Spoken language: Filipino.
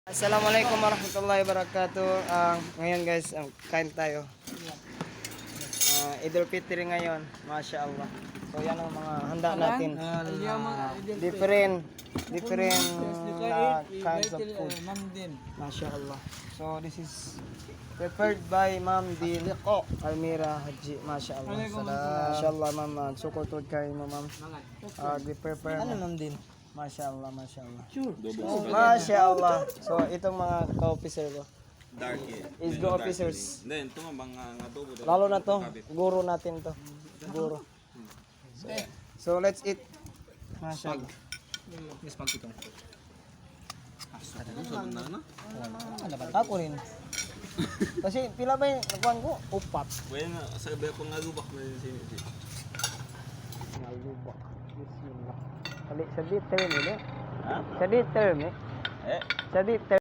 Assalamualaikum warahmatullahi wabarakatuh. Ngayon guys, kain tayo. Idul Fitri ngayon, Masya Allah. So yan ang mga handa natin. Different kinds of food. Masya Allah. So this is prepared by Ma'am Din Almira Haji. Masya Allah. Masya Allah ma'am. Sukotod kayo mo ma'am. Prepare Ano Ma'am Din? Masya Allah, Masya Allah. Sure. Masya Allah. So itong mga ka-officer ko Dark is the officers. Hindi, ito nga mga adobo. Lalo na to, guro natin to. Guro. So let's eat. Masya Allah. Yes, pag itong. Ako rin. Kasi pila ba yung nakuhan ko? Upat. Bueno, sabi ko nga lubak na yun sini. Nalubak. Bismillah. Sa di term eh. Ha? Sa di term eh. Eh? Sa di term.